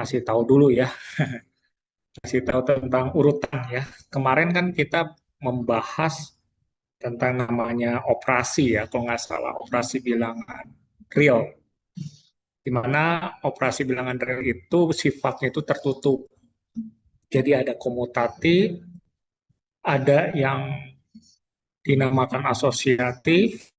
kasih tahu dulu ya, kasih tahu tentang urutan ya. Kemarin kan kita membahas tentang namanya operasi ya, kalau nggak salah operasi bilangan real, di mana operasi bilangan real itu sifatnya itu tertutup. Jadi ada komutatif, ada yang dinamakan asosiatif,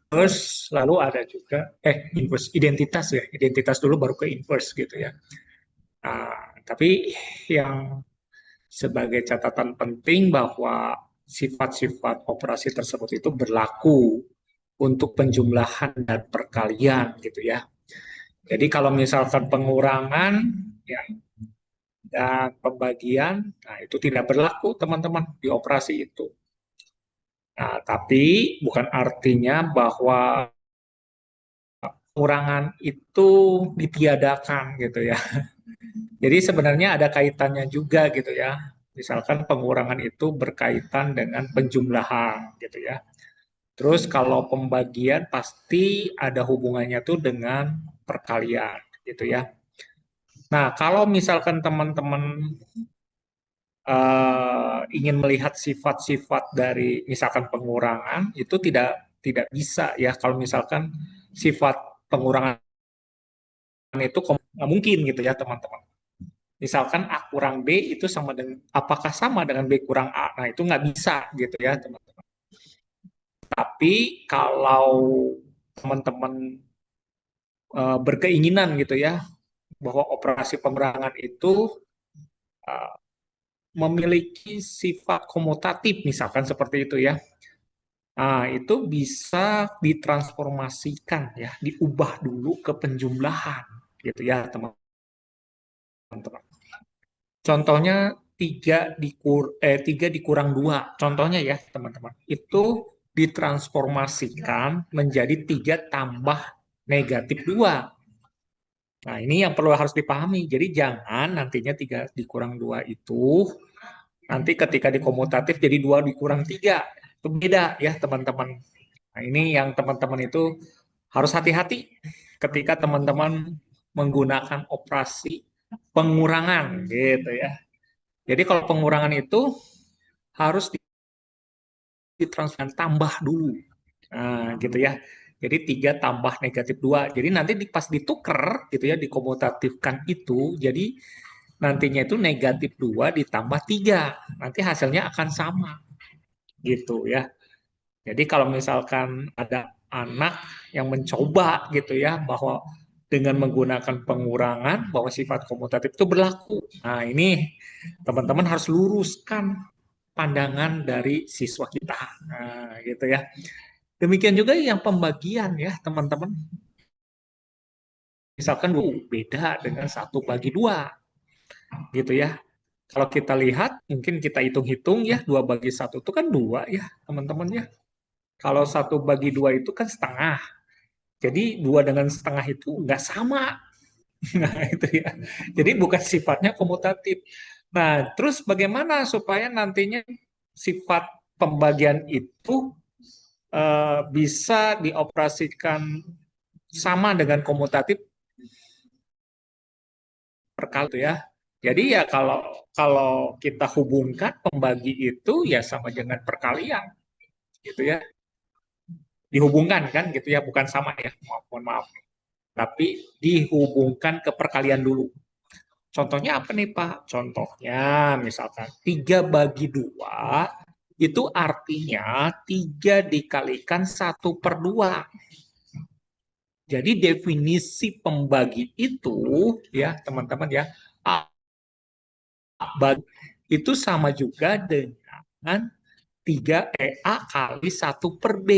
terus lalu ada juga inverse, identitas ya, identitas dulu baru ke inverse gitu ya. Nah, tapi yang sebagai catatan penting bahwa sifat-sifat operasi tersebut itu berlaku untuk penjumlahan dan perkalian gitu ya. Jadi kalau misalkan pengurangan ya, dan pembagian, nah itu tidak berlaku teman-teman di operasi itu. Nah, tapi bukan artinya bahwa pengurangan itu ditiadakan gitu ya. Jadi sebenarnya ada kaitannya juga gitu ya. Misalkan pengurangan itu berkaitan dengan penjumlahan gitu ya. Terus kalau pembagian pasti ada hubungannya tuh dengan perkalian gitu ya. Nah, kalau misalkan teman-teman ingin melihat sifat-sifat dari misalkan pengurangan itu tidak bisa ya kalau misalkan sifat pengurangan itu nggak mungkin gitu ya teman-teman. Misalkan A kurang B itu sama dengan apakah sama dengan B kurang A? Nah, itu nggak bisa gitu ya, teman-teman. Tapi kalau teman-teman berkeinginan gitu ya bahwa operasi pemerangan itu uh, memiliki sifat komutatif misalkan seperti itu ya. Nah, itu bisa ditransformasikan ya, diubah dulu ke penjumlahan gitu ya, teman-teman. Contohnya 3 dikurang 2. Contohnya ya, teman-teman. Itu ditransformasikan menjadi 3 tambah negatif 2. Nah, ini yang perlu harus dipahami. Jadi jangan nantinya 3 dikurang 2 itu nanti ketika dikomutatif jadi 2 dikurang 3. Itu beda ya, teman-teman. Nah, ini yang teman-teman itu harus hati-hati ketika teman-teman menggunakan operasi pengurangan gitu ya. Jadi kalau pengurangan itu harus ditransferkan tambah dulu. Nah, gitu ya. Jadi 3 tambah negatif 2. Jadi nanti pas ditukar gitu ya, dikomutatifkan itu, jadi nantinya itu negatif 2 ditambah 3. Nanti hasilnya akan sama gitu ya. Jadi kalau misalkan ada anak yang mencoba gitu ya bahwa dengan menggunakan pengurangan bahwa sifat komutatif itu berlaku. Nah, ini teman-teman harus luruskan pandangan dari siswa kita. Nah, gitu ya. Demikian juga yang pembagian ya, teman-teman. Misalkan beda dengan 1/2, gitu ya. Kalau kita lihat, mungkin kita hitung-hitung ya, 2/1 itu kan 2 ya, teman-teman ya. Kalau 1/2 itu kan setengah. Jadi 2 dengan setengah itu nggak sama. Nah, itu ya. Jadi bukan sifatnya komutatif. Nah, terus bagaimana supaya nantinya sifat pembagian itu bisa dioperasikan sama dengan komutatif per kali itu ya. Jadi ya kalau kalau kita hubungkan pembagi itu ya sama dengan perkalian gitu ya. Dihubungkan kan gitu ya, bukan sama ya. Mohon maaf. Tapi dihubungkan ke perkalian dulu. Contohnya apa nih Pak? Contohnya misalkan 3/2 itu artinya 3 dikalikan 1/2. Jadi definisi pembagi itu ya teman-teman ya itu sama juga dengan 3 A kali 1/B.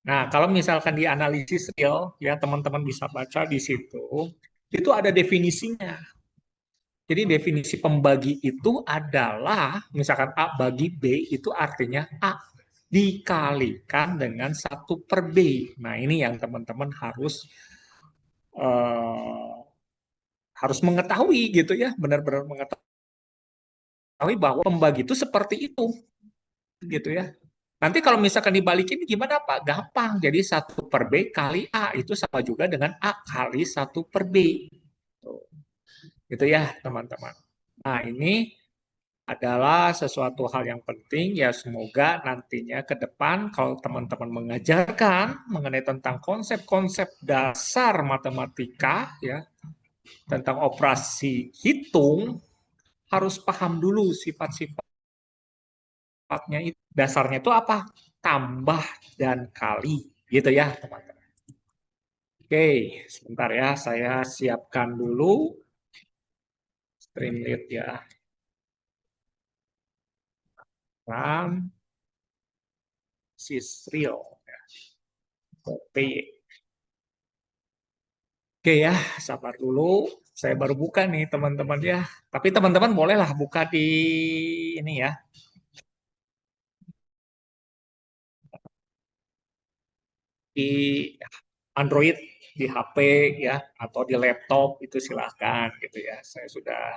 Nah, kalau misalkan di analisis real ya teman-teman bisa baca di situ, itu ada definisinya. Jadi definisi pembagi itu adalah misalkan A bagi B itu artinya A dikalikan dengan 1/B. Nah, ini yang teman-teman uh, harus mengetahui gitu ya, benar-benar mengetahui bahwa pembagi itu seperti itu gitu ya. Nanti kalau misalkan dibalikin gimana Pak? Gampang. Jadi 1/B kali A itu sama juga dengan A kali 1/B. Tuh. Gitu ya teman-teman. Nah ini adalah sesuatu hal yang penting ya semoga nantinya ke depan kalau teman-teman mengajarkan mengenai tentang konsep-konsep dasar matematika ya tentang operasi hitung harus paham dulu sifat-sifatnya itu. Dasarnya itu apa? Tambah dan kali gitu ya teman-teman. Oke, sebentar ya saya siapkan dulu Streamlit ya. Ram Sisril. Oke. Oke ya, sabar dulu. Saya baru buka nih teman-teman ya. Tapi teman-teman bolehlah buka di ini ya, di Android, di HP ya, atau di laptop itu silahkan gitu ya. Saya sudah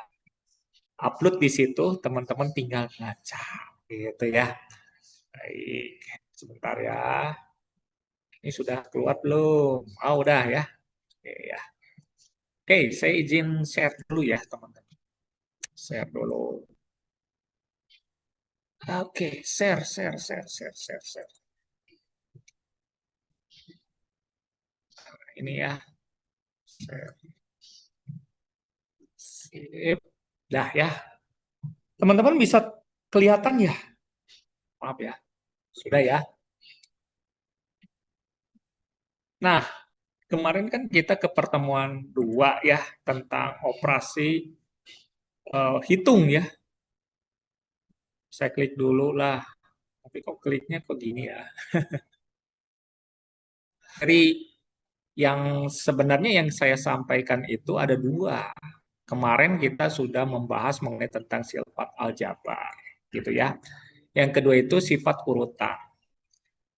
upload di situ, teman-teman tinggal baca gitu ya. Baik, sebentar ya. Ini sudah keluar belum? Oh, udah ya. Oke ya. Oke, saya izin share dulu ya teman-teman. Share dulu. Oke, share. Ini ya, share. Sip. Dah ya. Teman-teman bisa kelihatan ya? Maaf ya. Sudah ya. Nah, kemarin kan kita ke pertemuan dua ya tentang operasi hitung ya. Saya klik dulu lah. Tapi kok kliknya kok gini ya? Jadi yang sebenarnya yang saya sampaikan itu ada dua. Kemarin kita sudah membahas mengenai tentang sifat aljabar, gitu ya. Yang kedua itu sifat urutan.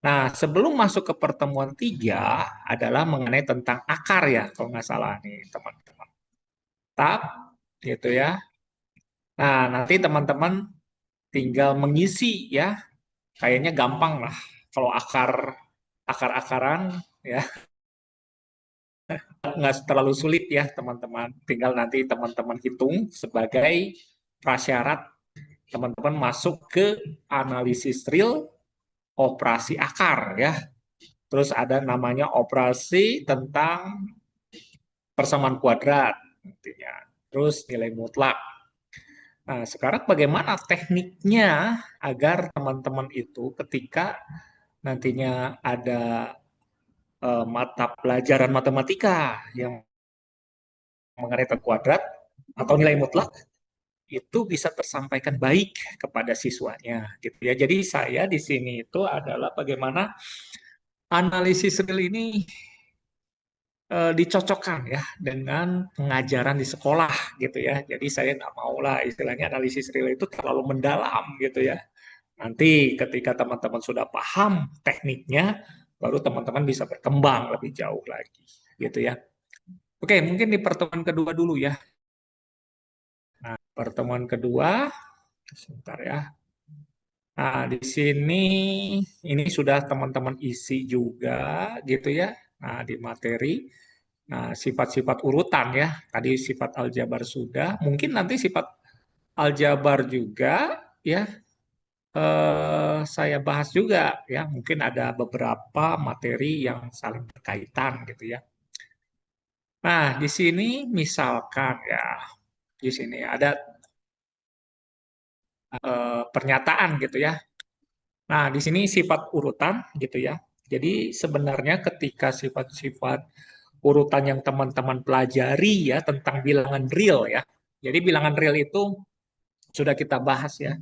Nah, sebelum masuk ke pertemuan tiga adalah mengenai tentang akar ya, kalau nggak salah nih teman-teman. Tab, gitu ya. Nah, nanti teman-teman tinggal mengisi ya, kayaknya gampang lah. Kalau akar-akaran ya nggak terlalu sulit ya teman-teman. Tinggal nanti teman-teman hitung sebagai prasyarat teman-teman masuk ke analisis real operasi akar ya. Terus ada namanya operasi tentang persamaan kuadrat intinya. Terus nilai mutlak. Nah, sekarang bagaimana tekniknya agar teman-teman itu ketika nantinya ada mata pelajaran matematika yang mengenai tentang kuadrat atau nilai mutlak itu bisa tersampaikan baik kepada siswanya gitu ya. Jadi saya di sini itu adalah bagaimana analisis real ini dicocokkan ya dengan pengajaran di sekolah gitu ya. Jadi saya nggak mau lah istilahnya analisis real itu terlalu mendalam gitu ya. Nanti ketika teman-teman sudah paham tekniknya, baru teman-teman bisa berkembang lebih jauh lagi gitu ya. Oke, mungkin di pertemuan kedua dulu ya. Nah, pertemuan kedua, sebentar ya. Nah, di sini ini sudah teman-teman isi juga gitu ya. Nah, di materi. Nah, sifat-sifat urutan ya. Tadi sifat aljabar sudah. Mungkin nanti sifat aljabar juga ya saya bahas juga ya. Mungkin ada beberapa materi yang saling berkaitan gitu ya. Nah, di sini misalkan ya, di sini ada pernyataan gitu ya. Nah, di sini sifat urutan gitu ya. Jadi sebenarnya ketika sifat-sifat urutan yang teman-teman pelajari ya tentang bilangan real ya. Jadi bilangan real itu sudah kita bahas ya.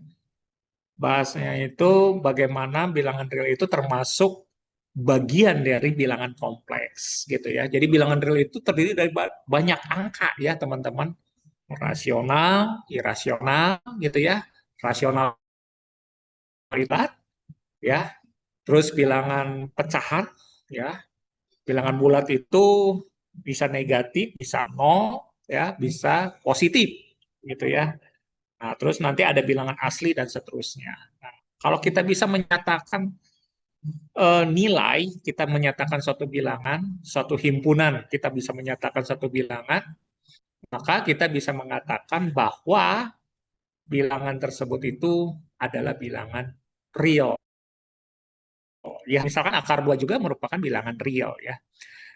Bahasnya itu bagaimana bilangan real itu termasuk bagian dari bilangan kompleks gitu ya. Jadi bilangan real itu terdiri dari banyak angka ya teman-teman. Rasional, irasional gitu ya. Rasionalitas ya. Terus bilangan pecahan ya. Bilangan bulat itu bisa negatif, bisa nol ya, bisa positif gitu ya. Nah, terus nanti ada bilangan asli dan seterusnya. Kalau kita bisa menyatakan nilai, kita menyatakan suatu bilangan, suatu himpunan, kita bisa menyatakan suatu bilangan, maka kita bisa mengatakan bahwa bilangan tersebut itu adalah bilangan real. Ya, misalkan akar 2 juga merupakan bilangan real ya.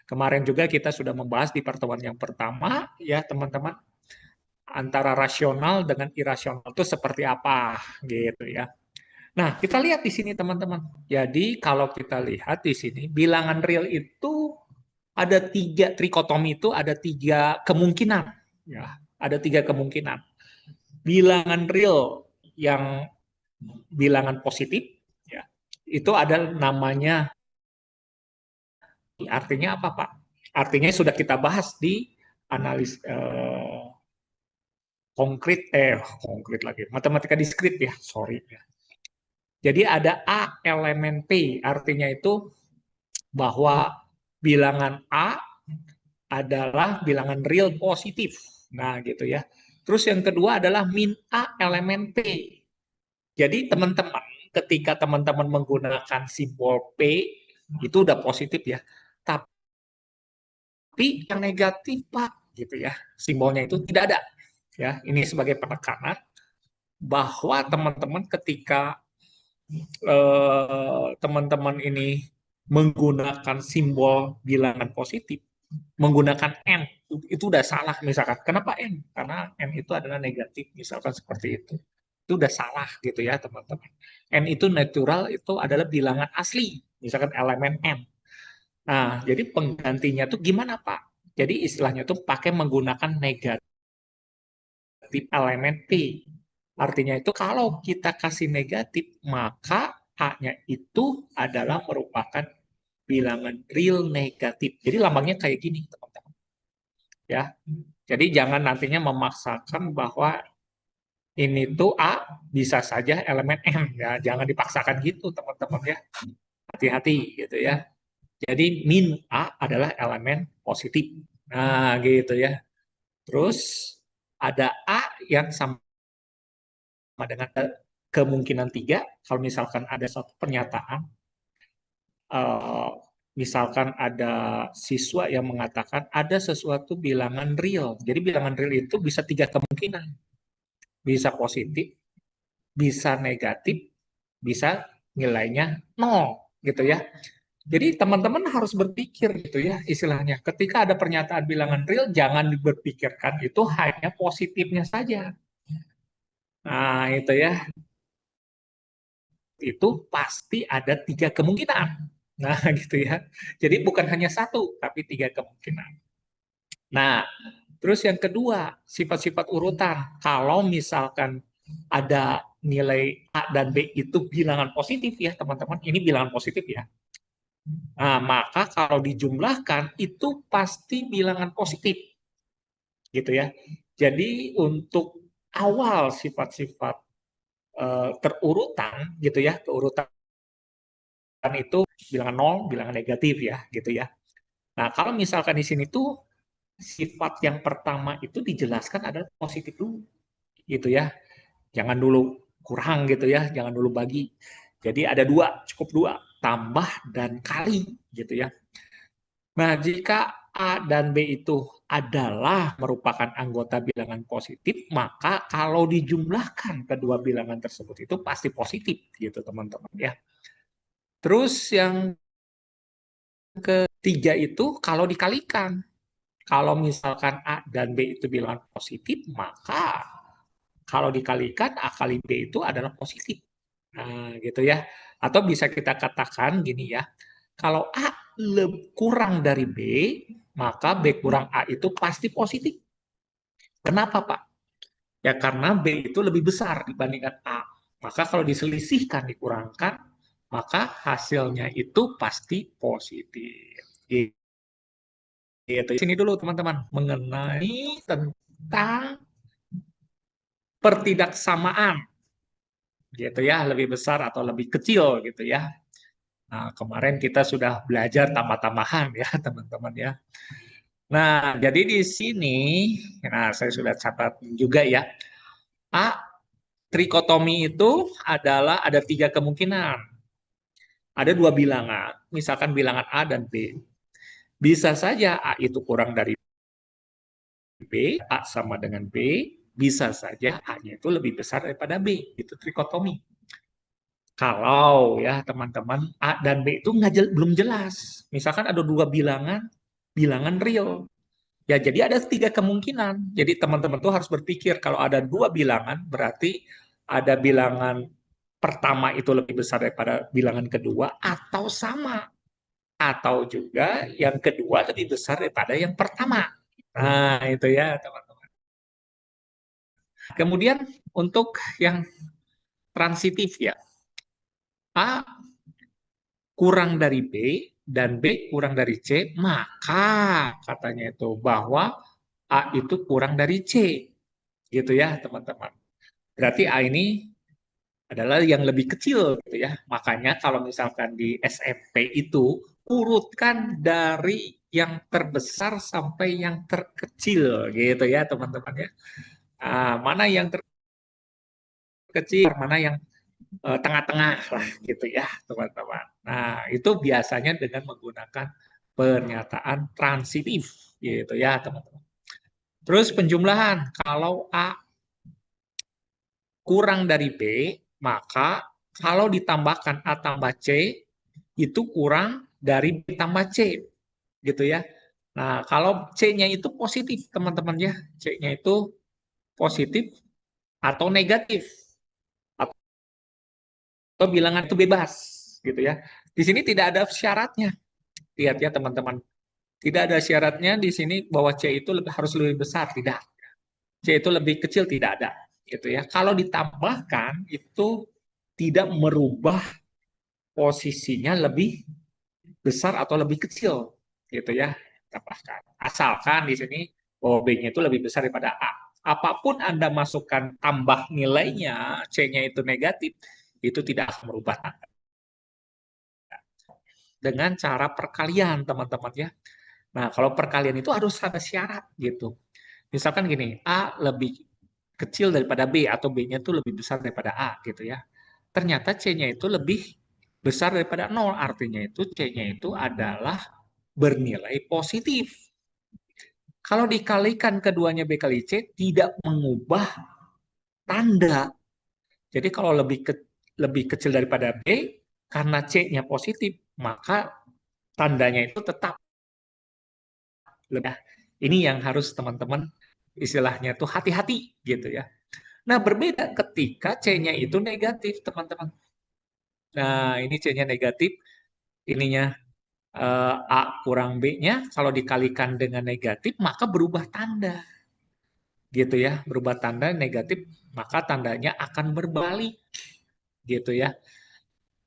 Kemarin juga kita sudah membahas di pertemuan yang pertama ya, teman-teman, antara rasional dengan irasional itu seperti apa gitu ya. Nah, kita lihat di sini teman-teman. Jadi kalau kita lihat di sini bilangan real itu ada 3 trikotomi, itu ada 3 kemungkinan ya. Ada 3 kemungkinan. Bilangan real yang bilangan positif ya. Itu ada namanya, artinya apa, Pak? Artinya sudah kita bahas di analis konkret lagi, matematika diskrit ya, sorry ya. Jadi ada A elemen P, artinya itu bahwa bilangan A adalah bilangan real positif. Nah, gitu ya. Terus yang kedua adalah min A elemen P. Jadi teman-teman, ketika teman-teman menggunakan simbol P, itu udah positif ya. Tapi yang negatif, Pak, gitu ya. Simbolnya itu tidak ada. Ya, ini sebagai penekanan bahwa teman-teman ketika teman-teman ini menggunakan simbol bilangan positif, menggunakan N, itu udah salah misalkan. Kenapa N? Karena N itu adalah negatif, misalkan seperti itu. Itu udah salah gitu ya teman-teman. N itu natural, itu adalah bilangan asli, misalkan elemen N. Nah, jadi penggantinya tuh gimana Pak? Jadi istilahnya tuh pakai menggunakan negatif elemen P. Artinya itu kalau kita kasih negatif, maka A-nya itu adalah merupakan bilangan real negatif. Jadi lambangnya kayak gini, teman-teman. Ya. Jadi jangan nantinya memaksakan bahwa ini tuh A bisa saja elemen M ya. Jangan dipaksakan gitu, teman-teman ya. Hati-hati gitu ya. Jadi min A adalah elemen positif. Nah, gitu ya. Terus ada A yang sama dengan kemungkinan 3, kalau misalkan ada satu pernyataan, eh, misalkan ada siswa yang mengatakan ada sesuatu bilangan real. Jadi bilangan real itu bisa 3 kemungkinan. Bisa positif, bisa negatif, bisa nilainya nol gitu ya. Jadi teman-teman harus berpikir gitu ya istilahnya. Ketika ada pernyataan bilangan real, jangan berpikirkan itu hanya positifnya saja. Nah itu ya, itu pasti ada 3 kemungkinan. Nah, gitu ya. Jadi bukan hanya satu, tapi 3 kemungkinan. Nah, terus yang kedua, sifat-sifat urutan. Kalau misalkan ada nilai A dan B itu bilangan positif ya, teman-teman. Ini bilangan positif ya. Nah, maka kalau dijumlahkan itu pasti bilangan positif, gitu ya. Jadi untuk awal sifat-sifat terurutan, gitu ya, keurutan itu bilangan nol, bilangan negatif ya, gitu ya. Nah, kalau misalkan di sini tuh sifat yang pertama itu dijelaskan adalah positif dulu, gitu ya. Jangan dulu kurang gitu ya, jangan dulu bagi. Jadi ada 2, cukup 2, tambah dan kali, gitu ya. Nah, jika A dan B itu adalah merupakan anggota bilangan positif, maka kalau dijumlahkan kedua bilangan tersebut itu pasti positif, gitu teman-teman ya. Terus yang ketiga itu kalau dikalikan. Kalau misalkan A dan B itu bilangan positif, maka kalau dikalikan A kali B itu adalah positif. Nah, gitu ya. Atau bisa kita katakan gini ya, kalau A kurang dari B, maka B kurang A itu pasti positif. Kenapa, Pak? Ya karena B itu lebih besar dibandingkan A. Maka kalau diselisihkan, dikurangkan, maka hasilnya itu pasti positif. Gitu. Sini dulu teman-teman mengenai tentang pertidaksamaan gitu ya, lebih besar atau lebih kecil gitu ya. Nah, kemarin kita sudah belajar tambah-tambahan ya, teman-teman ya. Nah, jadi di sini nah saya sudah catat juga ya. A trikotomi itu adalah ada 3 kemungkinan. Ada 2 bilangan, misalkan bilangan A dan B. Bisa saja A itu kurang dari B, A sama dengan B, bisa saja A-nya itu lebih besar daripada B. Itu trikotomi. Kalau ya teman-teman A dan B itu belum jelas. Misalkan ada 2 bilangan, bilangan real. Ya, jadi ada 3 kemungkinan. Jadi teman-teman tuh harus berpikir kalau ada 2 bilangan, berarti ada bilangan pertama itu lebih besar daripada bilangan kedua, atau sama. Atau juga yang kedua lebih besar daripada yang pertama. Nah, itu ya teman-teman. Kemudian untuk yang transitif ya, A kurang dari B dan B kurang dari C, maka katanya itu bahwa A itu kurang dari C. Gitu ya teman-teman. Berarti A ini adalah yang lebih kecil gitu ya. Makanya kalau misalkan di SMP itu urutkan dari yang terbesar sampai yang terkecil gitu ya teman-teman ya. Mana yang terkecil, mana yang tengah-tengah lah gitu ya teman-teman. Nah itu biasanya dengan menggunakan pernyataan transitif gitu ya teman-teman. Terus penjumlahan, kalau A kurang dari B, maka kalau ditambahkan A tambah C, itu kurang dari B tambah C, gitu ya. Nah, kalau C-nya itu positif, teman-teman ya. C-nya itu positif atau negatif, atau bilangan itu bebas, gitu ya. Di sini tidak ada syaratnya. Lihat ya, teman-teman. Tidak ada syaratnya di sini bahwa C itu harus lebih besar, tidak. C itu lebih kecil, tidak ada. Gitu ya. Kalau ditambahkan, itu tidak merubah posisinya lebih besar atau lebih kecil gitu ya tambahkan asalkan di sini bahwa B-nya itu lebih besar daripada A. Apapun Anda masukkan tambah nilainya, C-nya itu negatif, itu tidak akan merubah tanda. Dengan cara perkalian, teman-teman ya. Nah, kalau perkalian itu harus ada syarat gitu. Misalkan gini, A lebih kecil daripada B atau B-nya itu lebih besar daripada A gitu ya. Ternyata C-nya itu lebih besar daripada 0, artinya itu C-nya itu adalah bernilai positif. Kalau dikalikan keduanya B kali C, tidak mengubah tanda. Jadi kalau lebih kecil daripada B, karena C-nya positif, maka tandanya itu tetap. Ini yang harus teman-teman istilahnya tuh hati-hati gitu ya. Nah berbeda ketika C-nya itu negatif teman-teman. Nah ini C-nya negatif, ininya A kurang B-nya, kalau dikalikan dengan negatif, maka berubah tanda. Gitu ya, berubah tanda negatif, maka tandanya akan berbalik. Gitu ya.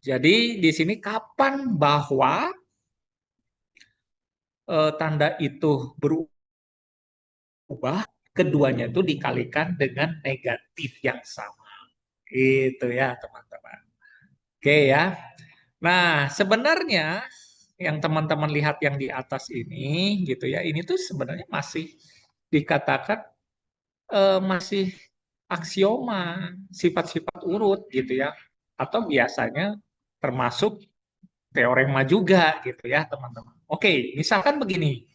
Jadi di sini kapan bahwa tanda itu berubah, keduanya itu dikalikan dengan negatif yang sama. Itu ya, teman-teman. Oke ya. Nah, sebenarnya yang teman-teman lihat yang di atas ini gitu ya, ini tuh sebenarnya masih dikatakan masih aksioma, sifat-sifat urut gitu ya. Atau biasanya termasuk teorema juga gitu ya, teman-teman. Oke, misalkan begini.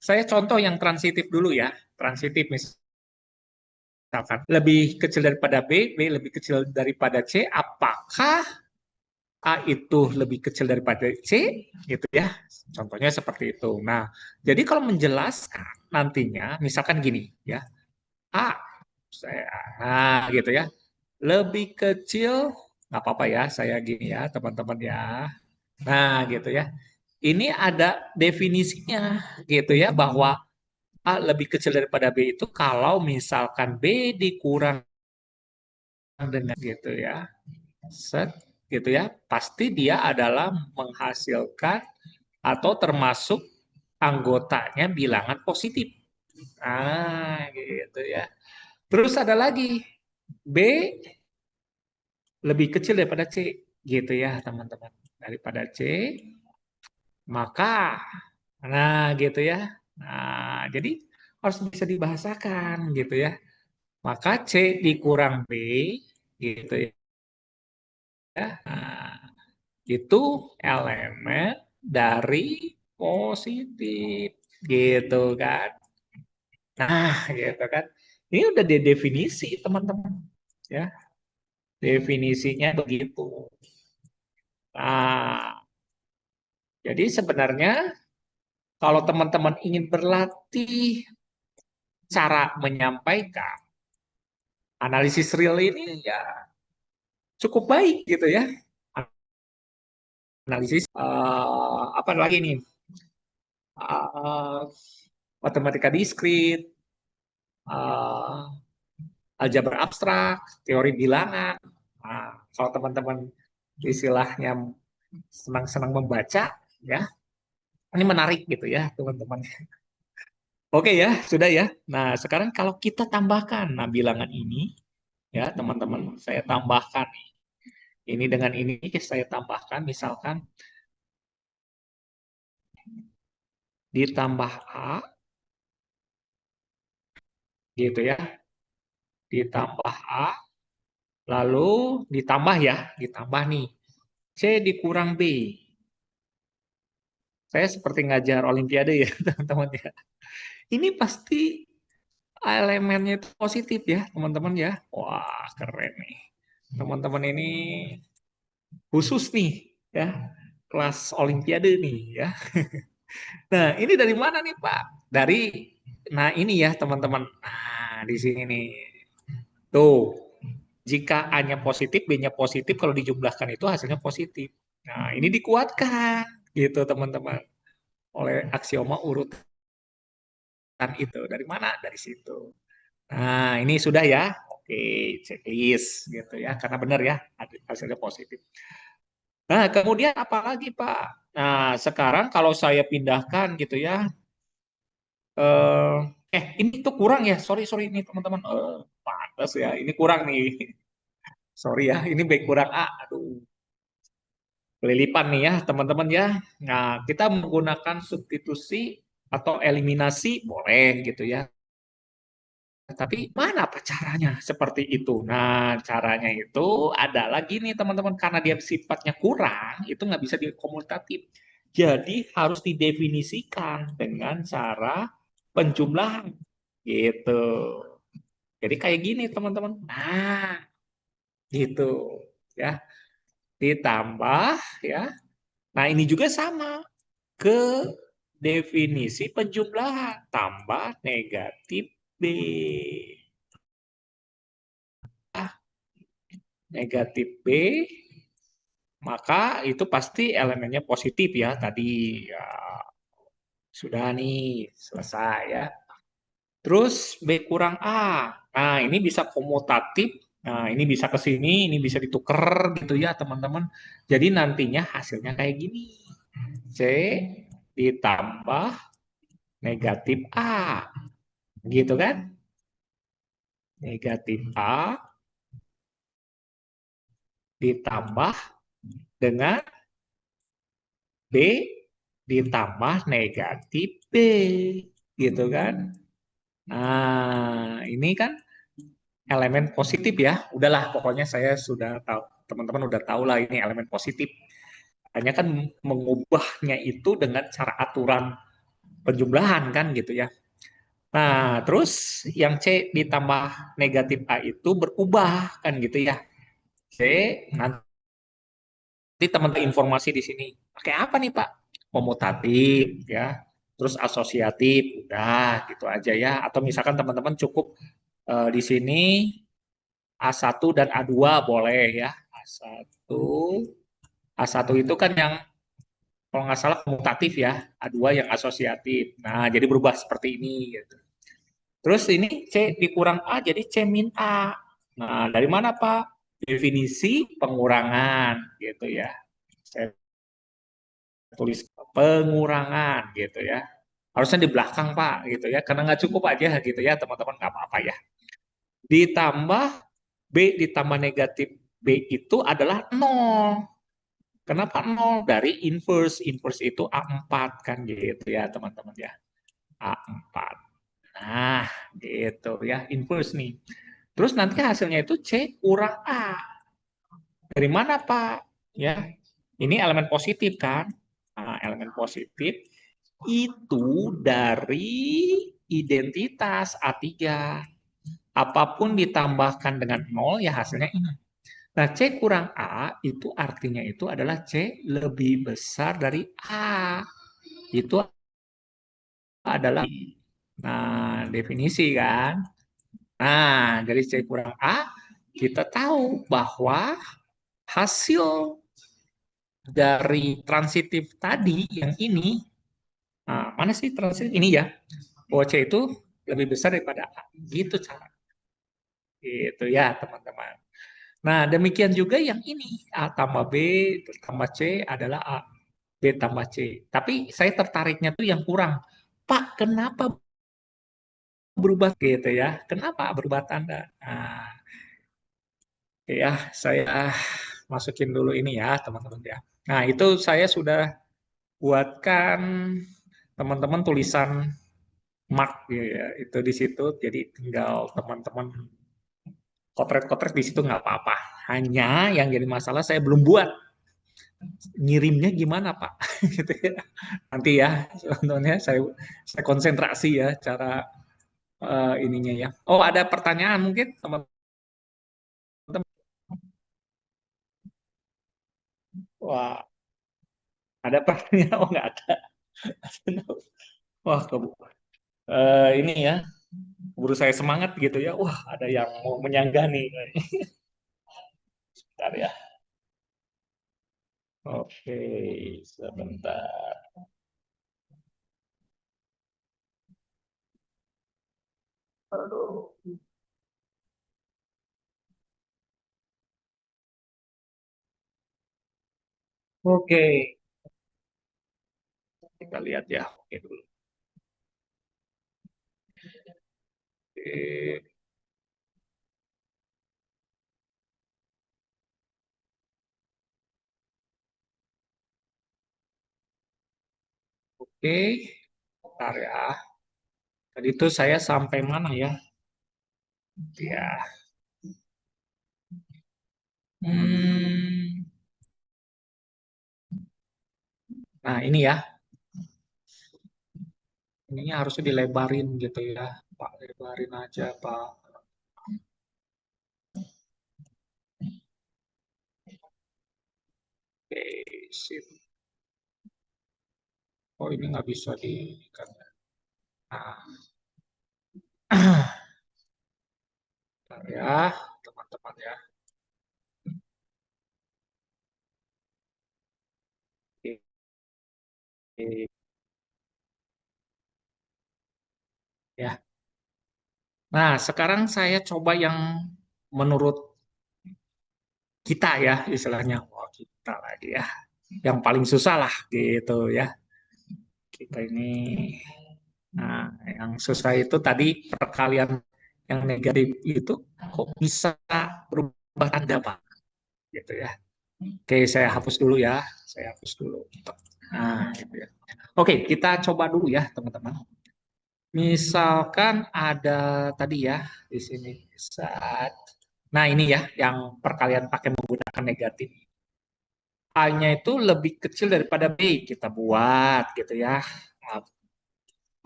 Saya contoh yang transitif dulu ya. Transitif misalkan lebih kecil daripada B, B lebih kecil daripada C, apakah A itu lebih kecil daripada C, gitu ya. Contohnya seperti itu. Nah, jadi kalau menjelaskan nantinya, misalkan gini ya, A, saya, nah gitu ya, lebih kecil, nggak apa-apa ya, saya gini ya, teman-teman ya. Nah, gitu ya. Ini ada definisinya, gitu ya, bahwa A lebih kecil daripada B itu kalau misalkan B dikurang dengan gitu ya, set gitu ya, pasti dia adalah menghasilkan atau termasuk anggotanya bilangan positif. Ah, gitu ya. Terus ada lagi B lebih kecil daripada C, gitu ya teman-teman. Daripada C, maka, nah gitu ya. Nah, jadi harus bisa dibahasakan gitu ya. Maka C dikurang B gitu ya. Nah, itu elemen dari positif gitu kan. Nah, gitu kan. Ini udah definisi teman-teman ya. Definisinya begitu. Nah, jadi sebenarnya kalau teman-teman ingin berlatih cara menyampaikan analisis real ini ya cukup baik gitu ya. Analisis apa lagi nih? Uh, matematika diskrit, uh, aljabar abstrak, teori bilangan. Nah, kalau teman-teman istilahnya senang-senang membaca, ya ini menarik gitu ya teman-teman. Oke ya, sudah ya. Nah, sekarang kalau kita tambahkan, nah bilangan ini ya teman-teman, saya tambahkan ini dengan ini saya tambahkan, misalkan ditambah A, gitu ya, ditambah A, lalu ditambah ya, ditambah nih, C dikurang B. Saya seperti ngajar Olimpiade ya, teman-teman ya. Ini pasti elemennya itu positif ya, teman-teman ya. Wah, keren nih. Teman-teman ini khusus nih ya, kelas Olimpiade nih ya. Nah, ini dari mana nih, Pak? Dari nah ini ya, teman-teman. Nah, di sini nih. Tuh, jika A-nya positif, B-nya positif, kalau dijumlahkan itu hasilnya positif. Nah, ini dikuatkan gitu, teman-teman. Oleh aksioma urutan itu. Dari mana? Dari situ. Nah, ini sudah ya. Oke, checklist gitu ya. Karena benar ya, hasilnya positif. Nah, kemudian apa lagi, Pak? Nah, sekarang kalau saya pindahkan gitu ya. Ini tuh kurang ya. Sorry, sorry ini teman-teman. Pantas ya. Ini kurang nih. Sorry ya, ini baik kurang A. Aduh, kelilipan nih ya, teman-teman ya. Nah, kita menggunakan substitusi atau eliminasi boleh gitu ya. Tapi mana apa caranya seperti itu? Nah, caranya itu ada lagi nih teman-teman, karena dia sifatnya kurang, itu nggak bisa dikomutatif. Jadi harus didefinisikan dengan cara penjumlahan gitu. Jadi kayak gini teman-teman. Nah, gitu ya. Ditambah ya. Nah, ini juga sama ke definisi penjumlahan tambah negatif B. Ah, negatif B, maka itu pasti elemennya positif ya. Tadi ya, sudah nih selesai ya. Terus B kurang A. Nah, ini bisa komutatif. Nah, ini bisa ke sini, ini bisa ditukar gitu ya, teman-teman. Jadi nantinya hasilnya kayak gini. C ditambah negatif A. Gitu kan? Negatif A ditambah dengan B ditambah negatif B. Gitu kan? Nah, ini kan elemen positif ya. Udahlah, pokoknya saya sudah tahu, teman-teman udah tahu lah ini elemen positif. Hanya kan mengubahnya itu dengan cara aturan penjumlahan kan gitu ya. Nah, terus yang C ditambah negatif A itu berubah kan gitu ya. C nanti teman-teman informasi di sini. Pakai apa nih Pak? Komutatif ya. Terus asosiatif, udah gitu aja ya. Atau misalkan teman-teman cukup di sini A1 dan A2 boleh ya. A1, A1 itu kan yang kalau nggak salah komutatif ya, A2 yang asosiatif. Nah, jadi berubah seperti ini gitu. Terus ini C dikurang A jadi C min A. Nah, dari mana Pak? Definisi pengurangan gitu ya. Saya tulis pengurangan gitu ya. Harusnya di belakang Pak gitu ya, karena nggak cukup aja gitu ya teman-teman, nggak apa-apa ya. Ditambah B ditambah negatif B itu adalah nol. Kenapa nol? Dari inverse. Inverse itu A4 kan gitu ya teman-teman ya. A4. Nah gitu ya, inverse nih. Terus nanti hasilnya itu C kurang A. Dari mana, Pak? Ya, ini elemen positif kan? Nah, elemen positif itu dari identitas A3. Apapun ditambahkan dengan nol ya hasilnya ini. Nah, C kurang A itu artinya itu adalah C lebih besar dari A. Itu adalah definisi kan. Nah, dari C kurang A kita tahu bahwa hasil dari transitif tadi yang ini, nah, mana sih transitif ini ya? Bahwa C itu lebih besar daripada A. Gitu cara. Gitu ya, teman-teman. Nah, demikian juga yang ini. A tambah B tambah C adalah A. B tambah C. Tapi saya tertariknya tuh yang kurang. Pak, kenapa berubah gitu ya? Kenapa berubah tanda? Nah, oke ya, saya masukin dulu ini ya, teman-teman ya. Nah, itu saya sudah buatkan teman-teman tulisan mark ya, itu di situ. Jadi tinggal teman-teman kotret-kotret di situ nggak apa-apa. Hanya yang jadi masalah saya belum buat ngirimnya gimana Pak? Gitu ya. Nanti ya, contohnya saya konsentrasi ya cara ininya ya. Oh, ada pertanyaan mungkin teman-teman? Wah, ada pertanyaan? Oh, nggak ada. Wah, ini ya, guru saya semangat gitu ya. Wah, ada yang mau menyanggah nih. Bentar ya. Oke, sebentar. Aduh. Oke, kita lihat ya. Oke dulu. Oke, oke. Bentar ya. Tadi itu saya sampai mana ya? Ya. Hmm. Nah, ini ya. Ininya harusnya dilebarin gitu ya. Pak, lebarin aja, Pak. Oke, sip. Oh, ini nggak bisa di... Nah, bentar ya, teman-teman ya. Oke. Ya. Nah, sekarang saya coba yang menurut kita ya, istilahnya. Wah, kita lagi ya. Yang paling susah lah gitu ya. Kita ini. Nah, yang susah itu tadi perkalian yang negatif itu kok bisa berubah tanda, Pak? Gitu ya. Oke, saya hapus dulu ya. Saya hapus dulu. Nah, gitu ya. Oke, kita coba dulu ya, teman-teman. Misalkan ada tadi ya di sini saat. Nah, ini ya yang perkalian pakai menggunakan negatif. A-nya itu lebih kecil daripada B. Kita buat gitu ya.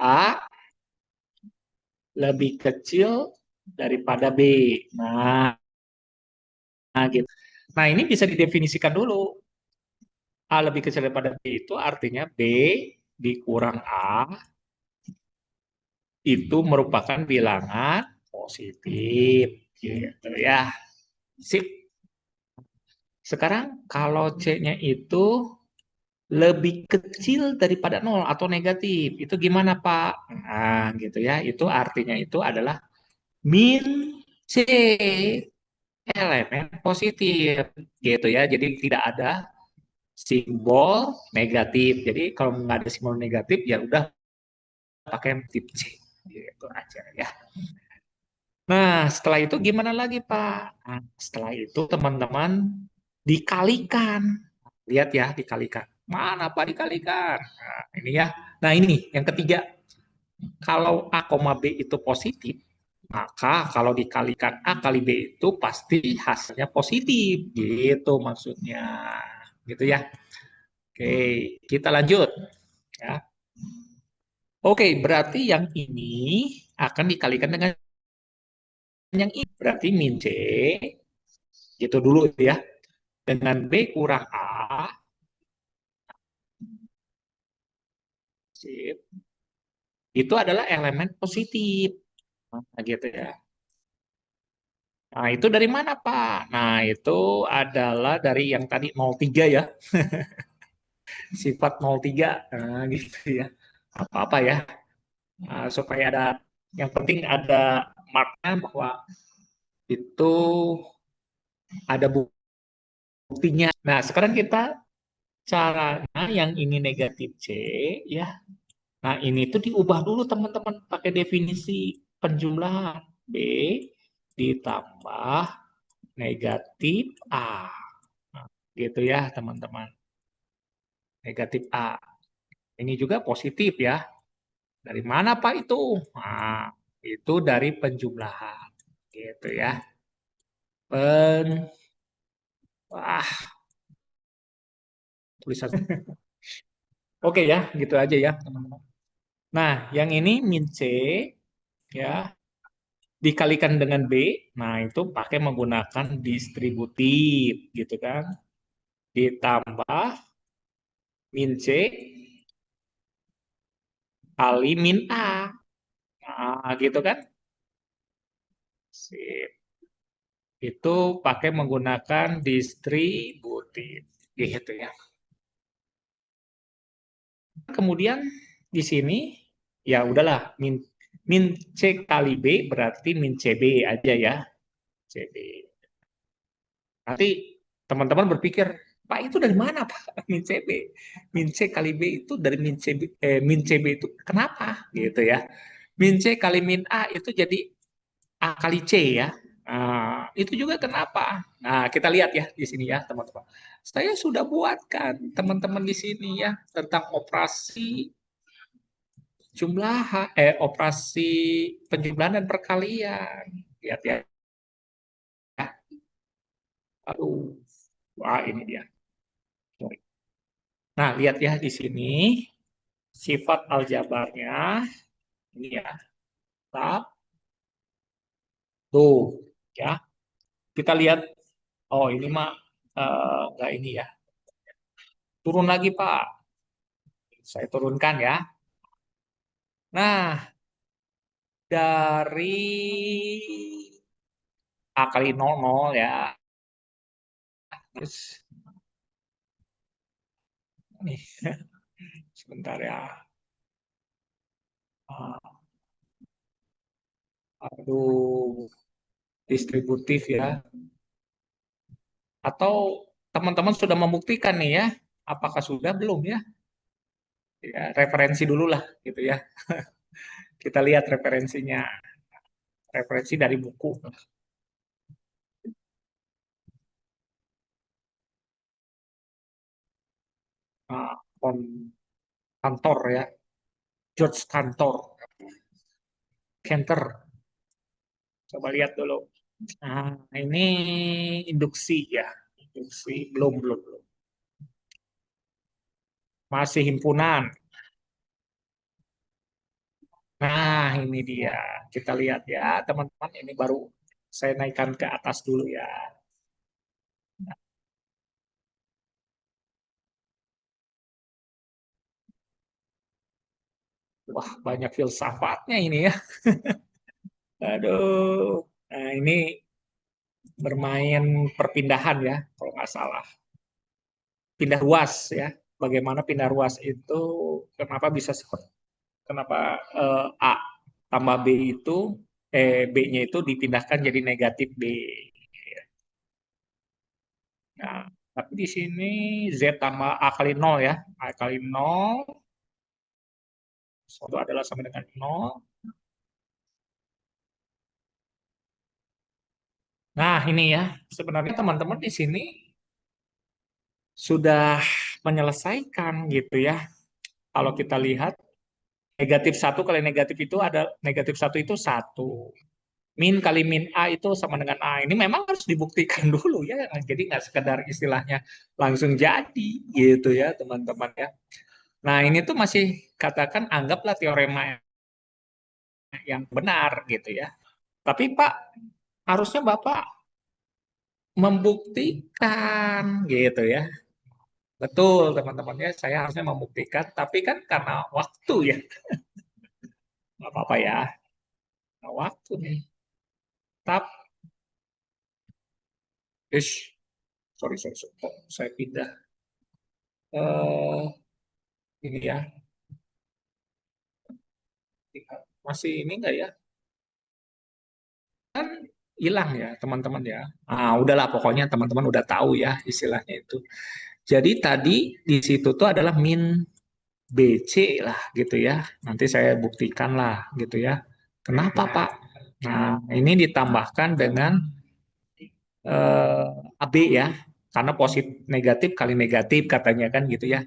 A lebih kecil daripada B. Nah, gitu. Nah, ini bisa didefinisikan dulu. A lebih kecil daripada B itu artinya B dikurang A itu merupakan bilangan positif. Gitu ya. Sip. Sekarang kalau C-nya itu lebih kecil daripada nol atau negatif, itu gimana Pak? Nah, gitu ya. Itu artinya itu adalah min C, elemen positif. Gitu ya. Jadi tidak ada simbol negatif. Jadi kalau nggak ada simbol negatif, ya udah pakai tip C. Gitu aja ya. Nah, setelah itu gimana lagi, Pak? Nah, setelah itu teman-teman dikalikan. Lihat ya, dikalikan. Mana Pak dikalikan? Nah, ini ya. Nah, ini yang ketiga. Kalau A, B itu positif, Maka kalau dikalikan A kali B itu pasti hasilnya positif. Gitu maksudnya. Gitu ya. Oke, kita lanjut. Ya. Oke, berarti yang ini akan dikalikan dengan yang ini. Berarti min C, gitu dulu ya. Dengan B kurang A, sip, itu adalah elemen positif. Nah, gitu ya. Nah, itu dari mana, Pak? Nah, itu adalah dari yang tadi 03 ya. Sifat 03. Nah, gitu ya. Apa-apa ya. Nah, supaya ada, yang penting ada marknya bahwa itu ada buktinya. Nah, sekarang kita caranya yang ini negatif C, ya. Nah, ini tuh diubah dulu teman-teman pakai definisi penjumlahan B ditambah negatif A. Nah, gitu ya, teman-teman. Negatif A. Ini juga positif ya. Dari mana Pak itu? Nah, itu dari penjumlahan. Gitu ya. Pen Wah, tulisan. Oke ya, gitu aja ya, teman-teman. Nah, yang ini min C ya dikalikan dengan B. Nah, itu pakai menggunakan distributif gitu kan. Ditambah min C kali min A. Nah, gitu kan. Sip. Itu pakai menggunakan distributif gitu ya. Kemudian di sini ya udahlah min min C kali B berarti min CB aja ya. CB. Nanti teman-teman berpikir, Pak itu dari mana Pak min CB? Min C kali B itu dari min CB itu kenapa gitu ya. Min C kali min A itu jadi A kali C ya. Nah, itu juga kenapa? Nah, kita lihat ya di sini ya, teman-teman. Saya sudah buatkan teman-teman di sini ya tentang operasi penjumlahan dan perkalian. Lihat ya. Aduh, wah ini dia. Sorry. Nah, lihat ya di sini sifat aljabarnya ini ya. Tab, tuh ya. Kita lihat, oh ini mah enggak ini ya. Turun lagi Pak. Saya turunkan ya. Nah, dari A kali 00 ya. Terus nih, sebentar ya. Ah, aduh, distributif ya. Atau teman-teman sudah membuktikan nih ya. Apakah sudah belum ya? Ya, referensi dulu lah gitu ya. Kita lihat referensinya. Referensi dari buku. Ah, Kantor ya. George Kantor. Kantor. Coba lihat dulu. Nah, ini induksi ya. Induksi belum belum belum. Masih himpunan. Nah, ini dia. Kita lihat ya, teman-teman. Ini baru saya naikkan ke atas dulu ya. Wah, banyak filsafatnya ini ya. Aduh. Nah, ini bermain perpindahan ya, kalau nggak salah. Pindah ruas ya. Bagaimana pindah ruas itu, kenapa bisa seperti, kenapa A tambah B itu, B-nya itu dipindahkan jadi negatif B. Nah, tapi di sini Z tambah A kali nol ya. A kali nol, itu adalah sama dengan nol. Nah, ini ya. Sebenarnya teman-teman di sini sudah menyelesaikan gitu ya. Kalau kita lihat negatif satu kali negatif itu ada negatif satu itu satu. Min kali min A itu sama dengan A. Ini memang harus dibuktikan dulu ya. Jadi nggak sekedar istilahnya langsung jadi gitu ya teman-teman ya. Nah ini tuh masih katakan anggaplah teorema yang benar gitu ya. Tapi Pak, harusnya Bapak membuktikan gitu ya. Betul teman-teman ya, saya harusnya membuktikan. Tapi kan karena waktu ya, nggak apa-apa ya. Nah, waktu nih. Tapi, sorry, sorry, sorry. Kok saya pindah. eh ini ya, masih ini enggak ya? Kan hilang ya teman-teman ya. Ah, udahlah pokoknya teman-teman udah tahu ya istilahnya itu. Jadi tadi di situ tuh adalah min BC lah gitu ya. Nanti saya buktikan lah gitu ya. Kenapa Pak? Nah, ini ditambahkan dengan AB ya. Karena positif negatif kali negatif katanya kan gitu ya.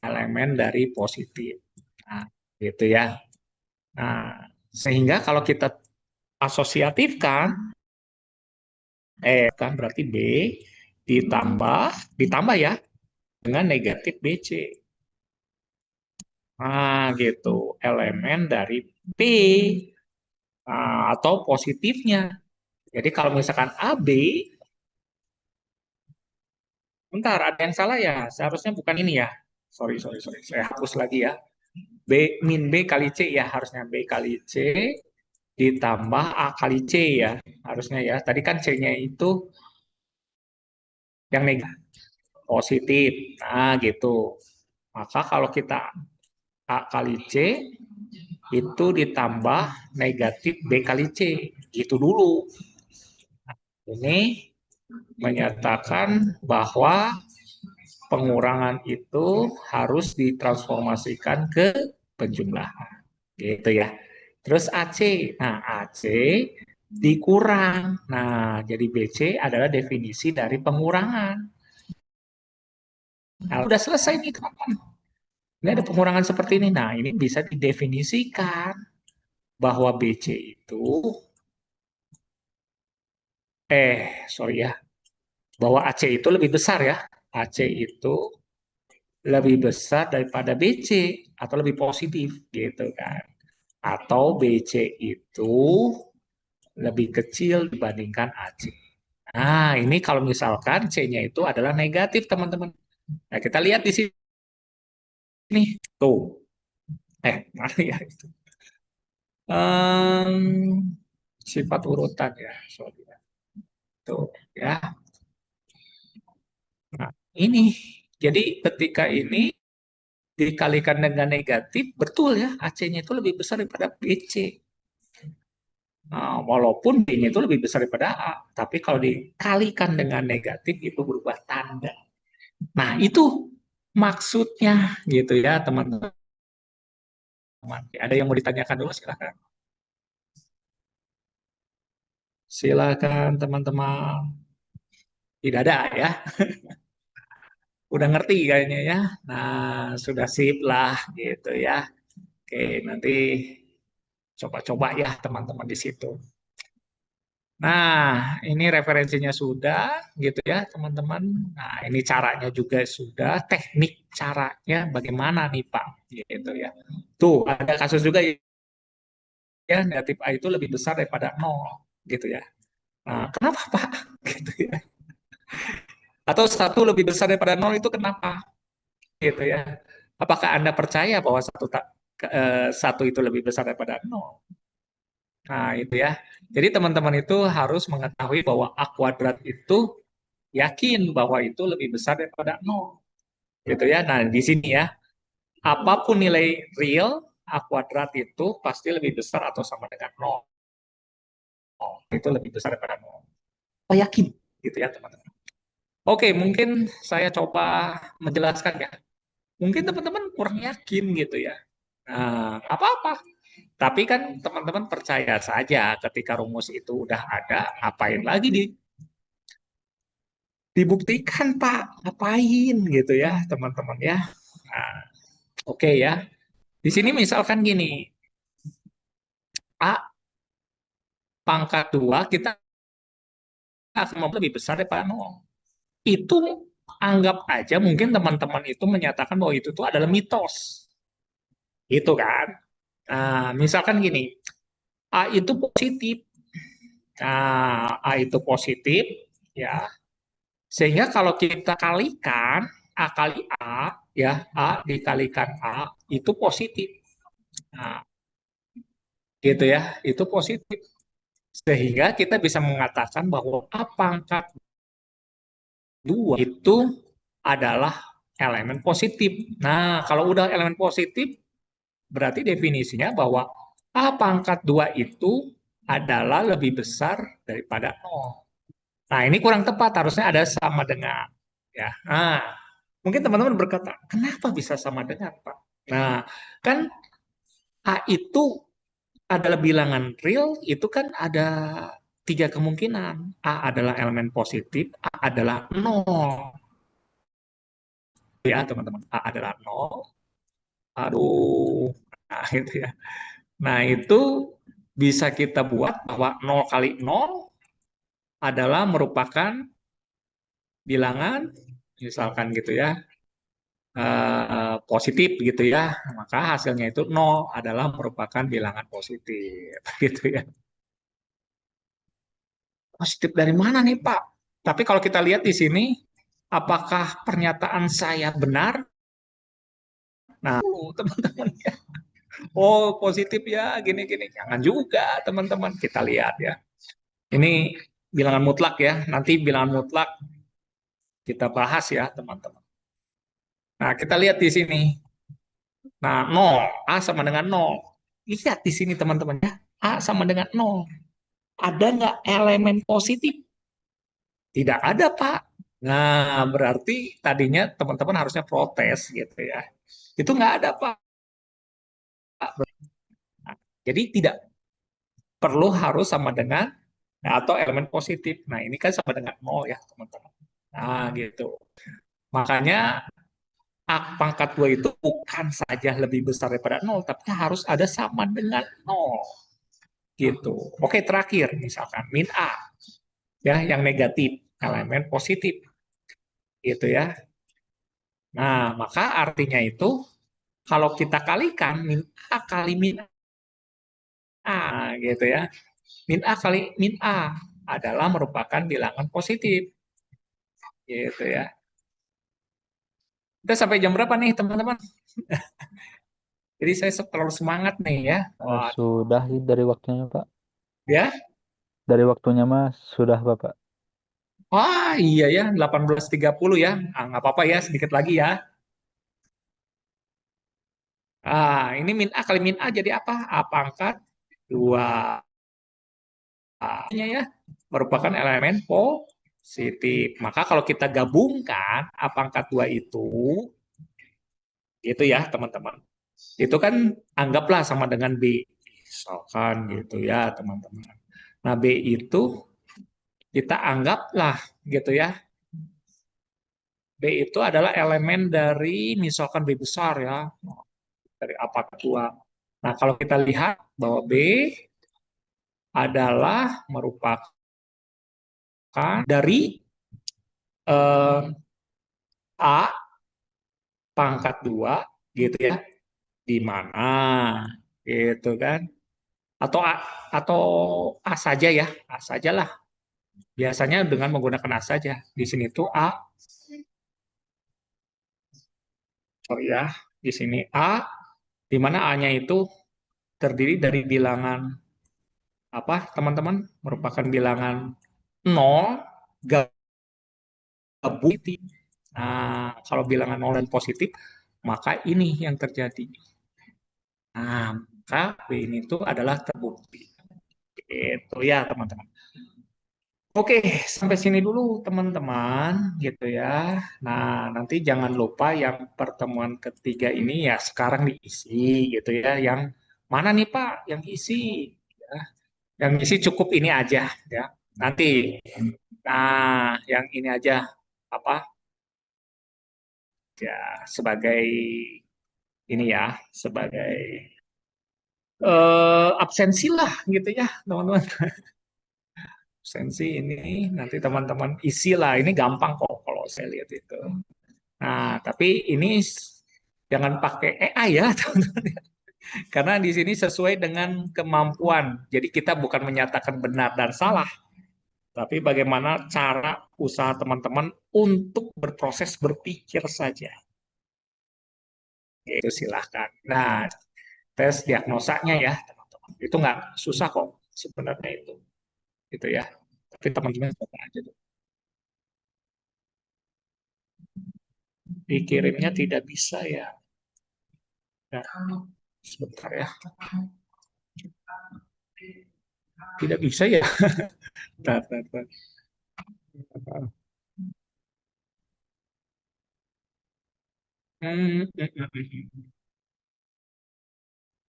Elemen dari positif. Nah, gitu ya. Nah, sehingga kalau kita asosiatifkan kan berarti B ditambah ya dengan negatif BC. Nah, gitu. Elemen dari P atau positifnya. Jadi kalau misalkan AB, bentar ada yang salah ya. Seharusnya bukan ini ya. Sorry, sorry, sorry. Saya hapus lagi ya. B min B kali C ya harusnya B kali C ditambah A kali C ya harusnya ya. Tadi kan C-nya itu yang negatif positif. Nah, gitu. Maka kalau kita A kali C itu ditambah negatif B kali C. Gitu dulu. Ini menyatakan bahwa pengurangan itu harus ditransformasikan ke penjumlahan. Gitu ya. Terus AC. Nah, AC dikurang. Nah, jadi BC adalah definisi dari pengurangan. Nah, udah selesai nih, teman-teman. Ini ada pengurangan seperti ini. Nah, ini bisa didefinisikan bahwa BC itu, sorry ya, bahwa AC itu lebih besar ya. AC itu lebih besar daripada BC atau lebih positif gitu kan. Atau BC itu lebih kecil dibandingkan AC. Nah, ini kalau misalkan C-nya itu adalah negatif, teman-teman. Nah, kita lihat di sini. Tuh. Mana ya itu? Em, sifat urutan ya. Sorry ya. Tuh, ya. Nah, ini. Jadi ketika ini dikalikan dengan negatif, betul ya, AC-nya itu lebih besar daripada BC. Nah, walaupun B-nya itu lebih besar daripada A. Tapi kalau dikalikan dengan negatif, itu berubah tanda. Nah, itu maksudnya gitu ya, teman-teman. Ada yang mau ditanyakan dulu, silakan. Silakan, teman-teman. Tidak ada ya. Udah ngerti kayaknya ya. Nah, sudah sip lah gitu ya. Oke, nanti coba-coba ya teman-teman di situ. Nah, ini referensinya sudah gitu ya, teman-teman. Nah, ini caranya juga sudah, teknik caranya bagaimana nih, Pak? Gitu ya. Tuh, ada kasus juga ya, negatif A itu lebih besar daripada nol gitu ya. Nah, kenapa, Pak? Gitu ya. Atau satu lebih besar daripada nol itu kenapa? Gitu ya. Apakah Anda percaya bahwa satu itu lebih besar daripada nol? Nah, itu ya. Jadi teman-teman itu harus mengetahui bahwa A kuadrat itu yakin bahwa itu lebih besar daripada nol. Gitu ya. Nah, di sini ya, apapun nilai real A kuadrat itu pasti lebih besar atau sama dengan nol. Itu lebih besar daripada nol. Oh, yakin gitu ya, teman-teman. Oke, mungkin saya coba menjelaskan ya. Mungkin teman-teman kurang yakin gitu ya. Nah, apa-apa. Tapi kan teman-teman percaya saja ketika rumus itu udah ada, apain lagi dibuktikan Pak, ngapain gitu ya teman-teman ya. Nah, oke ya. Di sini misalkan gini, A pangkat 2 kita akan membuat lebih besar daripada 0. Itu anggap aja mungkin teman-teman itu menyatakan bahwa itu tuh adalah mitos. Itu kan. Nah, misalkan gini, A itu positif. Nah, A itu positif, ya. Sehingga kalau kita kalikan A kali A, ya, A dikalikan A, itu positif. Nah, gitu ya, itu positif. Sehingga kita bisa mengatakan bahwa A pangkat 2 itu adalah elemen positif. Nah, kalau udah elemen positif, berarti definisinya bahwa A pangkat 2 itu adalah lebih besar daripada 0. Nah, ini kurang tepat, harusnya ada sama dengan. Ya. Nah, mungkin teman-teman berkata, kenapa bisa sama dengan, Pak? Nah, kan A itu adalah bilangan real, itu kan ada tiga kemungkinan. A adalah elemen positif, A adalah 0. Ya, teman-teman. A adalah 0. Aduh, nah itu ya. Nah, itu bisa kita buat bahwa 0 kali 0 adalah merupakan bilangan, misalkan gitu ya, positif gitu ya, maka hasilnya itu 0 adalah merupakan bilangan positif gitu ya. Positif dari mana nih Pak? Tapi kalau kita lihat di sini, apakah pernyataan saya benar? Nah, teman-teman ya. Oh, positif ya, gini-gini. Jangan juga, teman-teman. Kita lihat ya. Ini bilangan mutlak ya. Nanti bilangan mutlak kita bahas ya, teman-teman. Nah, kita lihat di sini. Nah, 0. A sama dengan 0. Lihat di sini, teman-teman ya. A sama dengan 0. Ada nggak elemen positif? Tidak ada, Pak. Nah, berarti tadinya teman-teman harusnya protes gitu ya. Itu nggak ada, Pak. Nah, jadi tidak perlu harus sama dengan atau elemen positif. Nah, ini kan sama dengan 0 ya, teman-teman. Nah, gitu. Makanya A pangkat 2 itu bukan saja lebih besar daripada 0, tapi harus ada sama dengan 0. Gitu. Oke, terakhir misalkan min A ya yang negatif, elemen positif gitu ya. Nah, maka artinya itu kalau kita kalikan min A kali min A gitu ya. Min A kali min A adalah merupakan bilangan positif gitu ya. Kita sampai jam berapa nih teman-teman? Jadi saya terlalu semangat nih ya. Waduh. Sudah sih dari waktunya, Pak. Ya. Dari waktunya Mas, sudah, Bapak. Wah, iya ya, 18.30 ya. Ah, nggak apa-apa ya, sedikit lagi ya. Ah, ini min A kali min A jadi apa? A pangkat 2. A-nya ya, merupakan elemen positif. Maka kalau kita gabungkan A pangkat 2 itu ya teman-teman. Itu kan anggaplah sama dengan B. Misalkan gitu ya teman-teman. Nah, B itu kita anggaplah gitu ya. B itu adalah elemen dari misalkan B besar ya. Dari A pangkat 2. Nah, kalau kita lihat bahwa B adalah merupakan dari A pangkat 2 gitu ya. Di mana gitu kan. Atau A, atau A saja ya, A sajalah. Biasanya dengan menggunakan A saja. Di sini tuh A, sorry ya, di sini A, di mana A-nya itu terdiri dari bilangan apa teman-teman? Merupakan bilangan 0 gabung. Nah, kalau bilangan 0 dan positif, maka ini yang terjadi. Nah, maka B ini tuh adalah terbukti. Itu ya, teman-teman. Oke, sampai sini dulu teman-teman, gitu ya. Nah, nanti jangan lupa yang pertemuan ketiga ini ya sekarang diisi, gitu ya. Yang mana nih Pak? Yang isi, ya. Yang isi cukup ini aja, ya. Nanti, nah, yang ini aja apa? Ya, sebagai ini ya, sebagai absensi lah, gitu ya, teman-teman. Absensi ini nanti teman-teman isi lah. Ini gampang kok kalau saya lihat itu. Nah, tapi ini jangan pakai AI ya, teman-teman. Karena di sini sesuai dengan kemampuan. Jadi kita bukan menyatakan benar dan salah, tapi bagaimana cara usaha teman-teman untuk berproses berpikir saja. Itu silahkan. Nah, tes diagnosanya ya, teman-teman. Itu nggak susah kok sebenarnya itu. Gitu ya. Tapi teman-teman coba aja tuh. Dikirimnya tidak bisa ya. Nah, sebentar ya. Tidak bisa ya. Bentar, bentar, bentar. Hmm.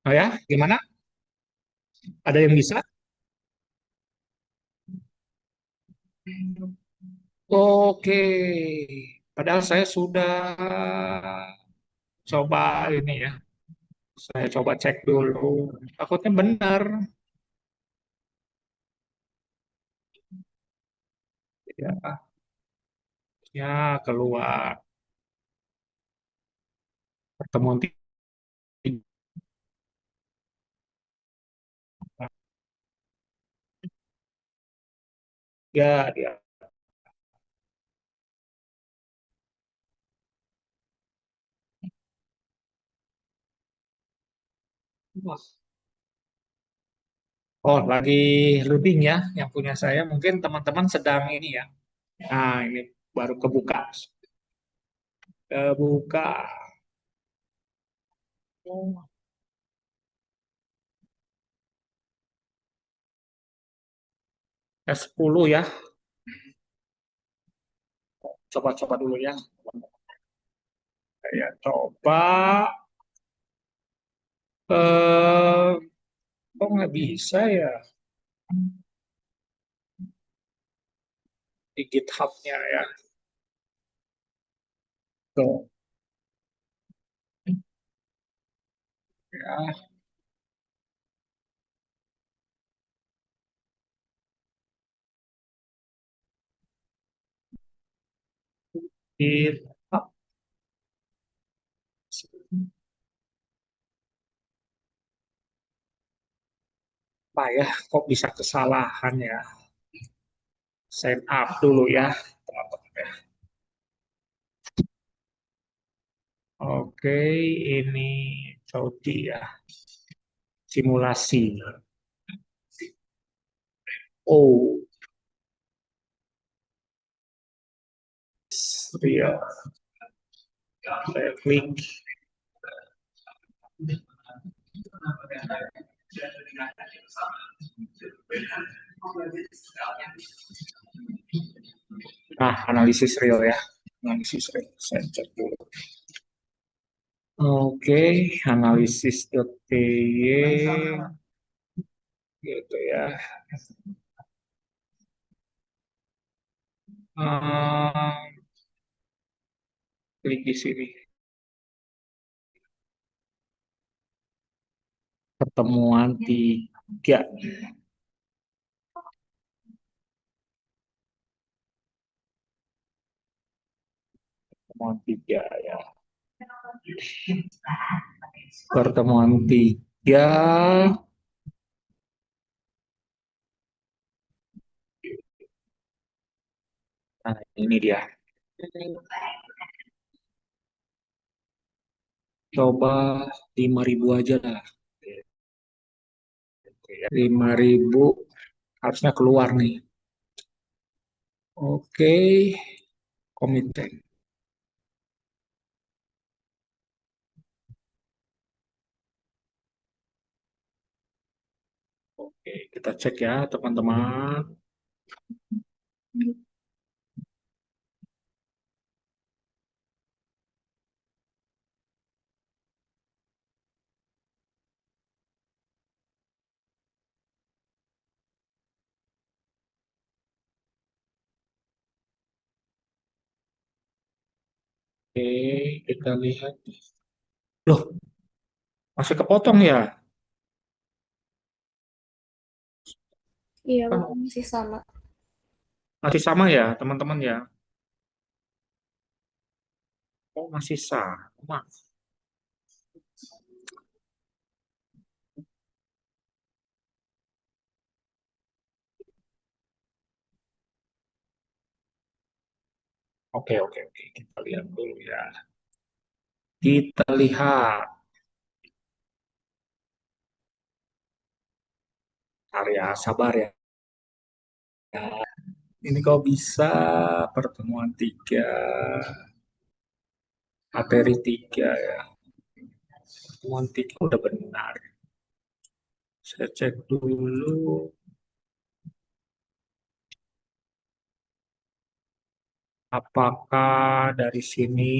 Oh ya, gimana? Ada yang bisa? Oke. Padahal saya sudah coba ini ya. Saya coba cek dulu. Takutnya benar. Ya, ya keluar. Pertemuan tiga. Ya, dia. Wah. Oh, lagi loading ya yang punya saya. Mungkin teman-teman sedang ini ya. Nah, ini baru kebuka. Kebuka. Oh, S10 ya. Coba-coba dulu ya. Saya coba. Eh, kok nggak bisa ya di GitHub-nya ya. Tuh, ya, GitHub. Apa ya, kok bisa kesalahan ya? Sign up dulu ya, teman-teman. Oke, ini Saudi ya, simulasi. Oh, real. Saya klik. Nah, analisis real ya. Analisis real. Saya cek dulu. Oke, analisis.py gitu ya. Hmm, klik di sini. Pertemuan tiga. Pertemuan tiga ya. Pertemuan tiga. Nah, ini dia. Coba 5.000 aja lah. 5.000 harusnya keluar nih. Oke, komite. Oke, kita cek ya teman-teman. Oke, kita lihat. Loh, masih kepotong ya? Iya, Kan Bapak masih sama. Masih sama ya, teman-teman ya? Oh, masih sama. Oke, oke, oke. Kita lihat dulu ya. Kita lihat. Arya, sabar ya. Ini kok bisa pertemuan tiga, materi tiga ya. Pertemuan tiga udah benar. Saya cek dulu apakah dari sini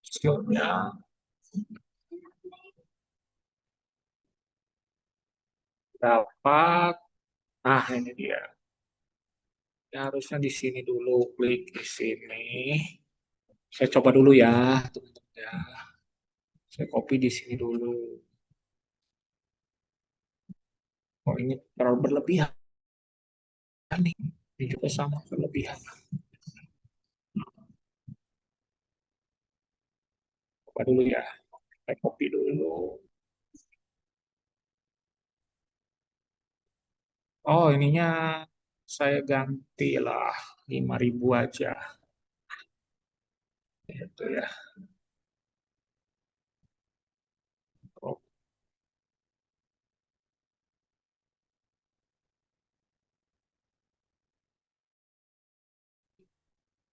hasilnya dapat. Nah, ini dia. Ya, harusnya di sini dulu, klik di sini. Saya coba dulu ya, teman-teman ya. Saya copy di sini dulu. Oh, ini terlalu berlebihan nih. Ini juga sama berlebihan. Coba dulu ya. Saya copy dulu. Oh, ininya saya ganti lah 5.000 aja. Itu ya. Oh,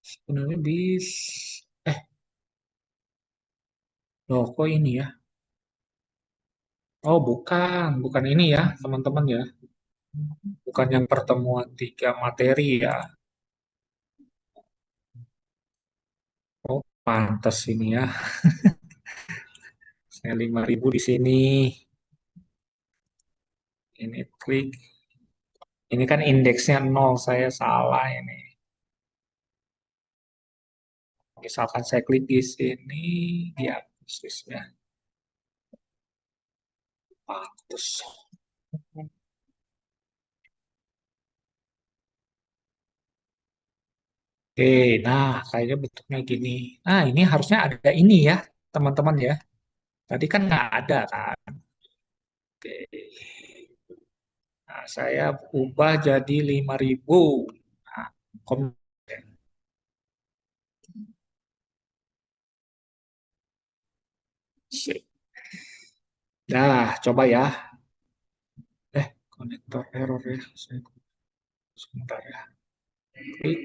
sebenarnya eh, loh kok ini ya? Oh, bukan ini ya, teman-teman ya. Bukan yang pertemuan tiga materi ya. Oh, pantas ini ya. Saya 5.000 di sini. Ini klik. Ini kan indeksnya nol, saya salah ini. Misalkan saya klik di sini, dia posisinya pantas. Oke, nah kayaknya bentuknya gini. Nah, ini harusnya ada ini ya, teman-teman ya. Tadi kan nggak ada kan. Oke. Nah, saya ubah jadi 5.000. Nah, kom- sip. Nah, coba ya. Konektor error ya. Sebentar ya. Klik.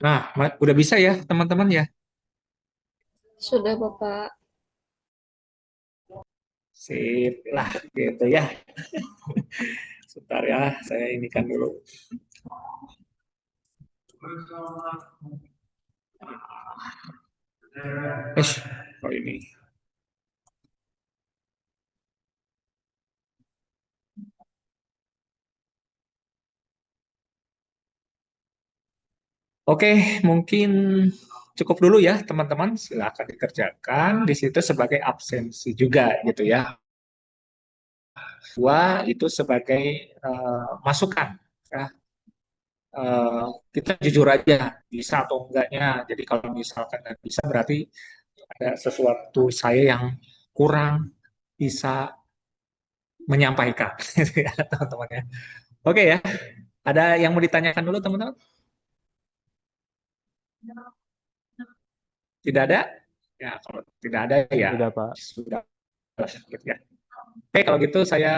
Nah, udah bisa ya, teman-teman ya. Sudah, Bapak. Sip lah, gitu ya. Sebentar ya, saya ini kan dulu. Eh, kok ini? Oke, mungkin cukup dulu ya, teman-teman. Silakan dikerjakan di situ sebagai absensi juga gitu ya. Dua itu sebagai masukan. Ya. Eh, kita jujur aja bisa atau enggaknya. Jadi kalau misalkan nggak bisa berarti ada sesuatu saya yang kurang bisa menyampaikan gitu ya teman-teman ya. Oke ya, ada yang mau ditanyakan dulu teman-teman? Tidak ada? Ya kalau tidak ada ya Tidak, Pak. sudah ya. Oke kalau gitu saya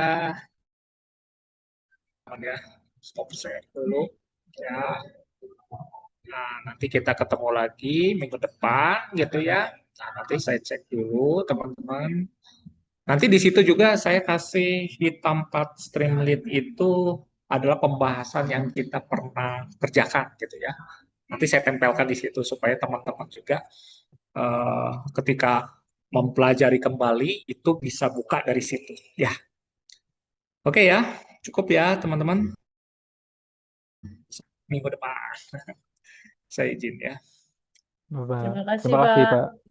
ya stop share dulu ya. Nah, nanti kita ketemu lagi minggu depan gitu ya. Nah, nanti saya cek dulu teman-teman Nanti di situ juga saya kasih hitam 4 Streamlit itu adalah pembahasan yang kita pernah kerjakan gitu ya. Nanti saya tempelkan di situ supaya teman-teman juga ketika mempelajari kembali itu bisa buka dari situ. Ya, oke ya, cukup ya teman-teman. Minggu depan saya izin ya. Bapak. Terima kasih, Terima kasih, Pak. Pak.